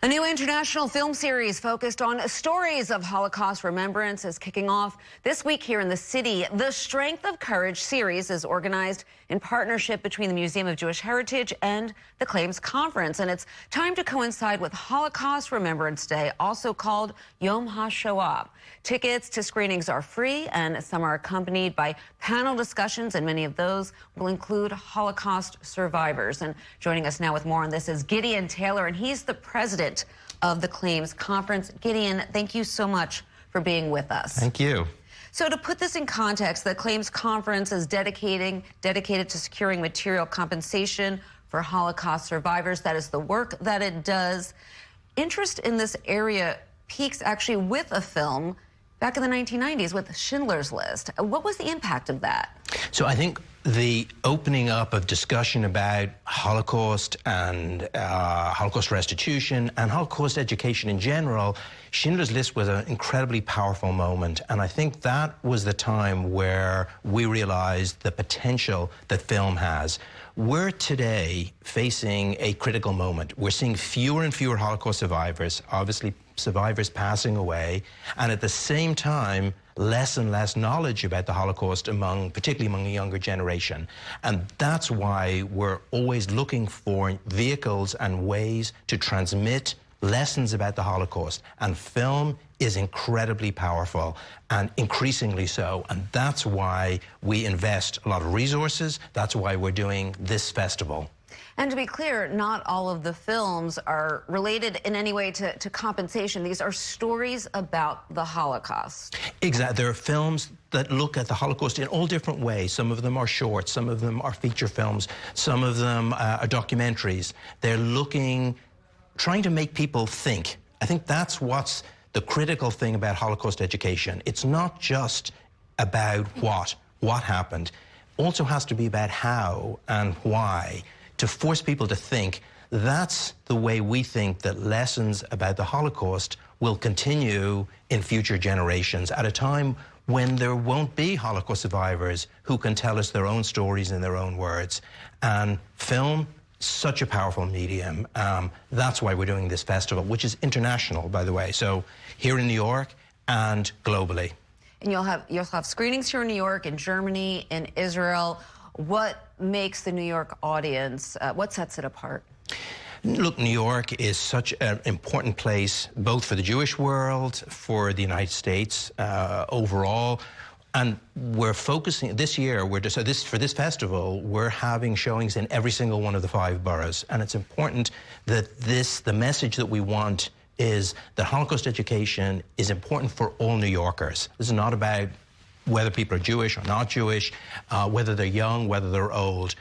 A new international film series focused on stories of Holocaust remembrance is kicking off this week here in the city. The Strength of Courage series is organized in partnership between the Museum of Jewish Heritage and the Claims Conference. And it's time to coincide with Holocaust Remembrance Day, also called Yom HaShoah. Tickets to screenings are free, and some are accompanied by panel discussions, and many of those will include Holocaust survivors. And joining us now with more on this is Gideon Taylor, and he's the president of the Claims Conference. Gideon, thank you so much for being with us. Thank you. So to put this in context, the Claims Conference is dedicated to securing material compensation for Holocaust survivors. That is the work that it does. Interest in this area peaks actually with a film back in the 1990s with Schindler's List. What was the impact of that? So I think the opening up of discussion about Holocaust and Holocaust restitution and Holocaust education in general, Schindler's List was an incredibly powerful moment. And I think that was the time where we realized the potential that film has. We're today facing a critical moment. We're seeing fewer and fewer Holocaust survivors, obviously survivors passing away, and at the same time, less and less knowledge about the Holocaust particularly among the younger generation. And that's why we're always looking for vehicles and ways to transmit lessons about the Holocaust. And film is incredibly powerful, and increasingly so. And that's why we invest a lot of resources. That's why we're doing this festival. And to be clear, not all of the films are related in any way to compensation. These are stories about the Holocaust. Exactly. There are films that look at the Holocaust in all different ways. Some of them are short, some of them are feature films, some of them are documentaries. They're trying to make people think. I think that's what's the critical thing about Holocaust education. It's not just about what happened. It also has to be about how and why, to force people to think. That's the way we think that lessons about the Holocaust will continue in future generations at a time when there won't be Holocaust survivors who can tell us their own stories in their own words. And film, such a powerful medium. That's why we're doing this festival, which is international, by the way. So here in New York and globally. And you'll have screenings here in New York, in Germany, in Israel. What makes the New York audience, what sets it apart? Look, New York is such an important place, both for the Jewish world, for the United States overall. And we're focusing, this year, for this festival, we're having showings in every single one of the 5 boroughs. And it's important that the message that we want is that Holocaust education is important for all New Yorkers. This is not about whether people are Jewish or not Jewish, whether they're young, whether they're old.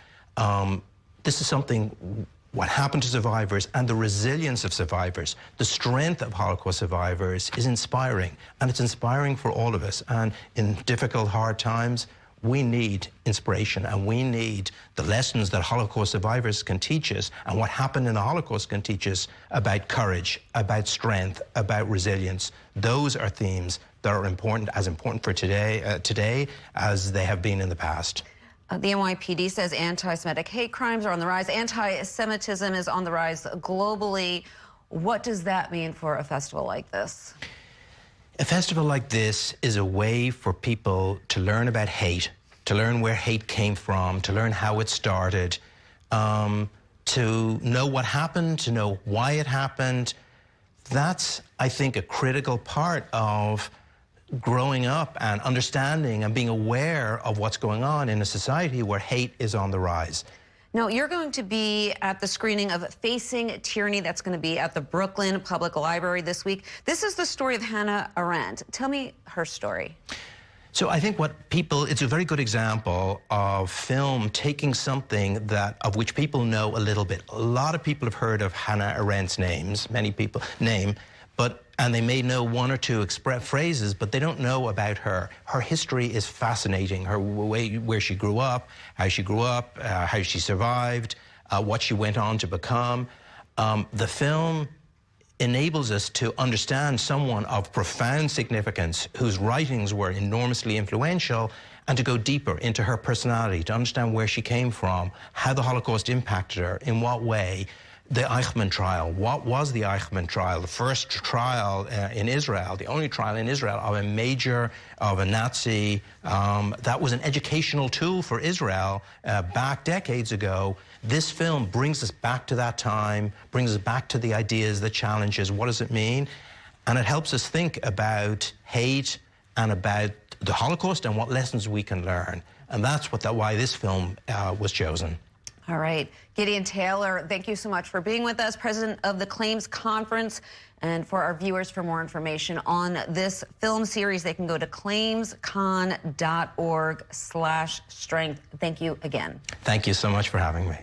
This is something, what happened to survivors and the resilience of survivors, the strength of Holocaust survivors is inspiring, and it's inspiring for all of us. And in difficult, hard times, we need inspiration, and we need the lessons that Holocaust survivors can teach us, and what happened in the Holocaust can teach us about courage, about strength, about resilience. Those are themes that are as important for today as they have been in the past. The NYPD says anti-Semitic hate crimes are on the rise. Anti-Semitism is on the rise globally. What does that mean for a festival like this? A festival like this is a way for people to learn about hate, to learn where hate came from, to learn how it started, to know what happened, to know why it happened. That's, I think, a critical part of growing up and understanding and being aware of what's going on in a society where hate is on the rise. Now, you're going to be at the screening of Facing Tyranny. That's going to be at the Brooklyn Public Library this week. This is the story of Hannah Arendt. Tell me her story. So I think it's a very good example of film taking something of which people know a little bit. A lot of people have heard of Hannah Arendt's name, and they may know one or two phrases, but they don't know about her. Her history is fascinating. Her way, where she grew up, how she survived, what she went on to become. The film enables us to understand someone of profound significance whose writings were enormously influential, and to go deeper into her personality, to understand where she came from, how the Holocaust impacted her, in what way. the Eichmann trial. What was the Eichmann trial? The first trial in Israel, the only trial in Israel of a Nazi. That was an educational tool for Israel back decades ago. This film brings us back to that time, brings us back to the ideas, the challenges, what does it mean? And it helps us think about hate and about the Holocaust and what lessons we can learn. And that's why this film was chosen. All right. Gideon Taylor, thank you so much for being with us, president of the Claims Conference. And for our viewers, for more information on this film series, they can go to claimscon.org/strength. Thank you again. Thank you so much for having me.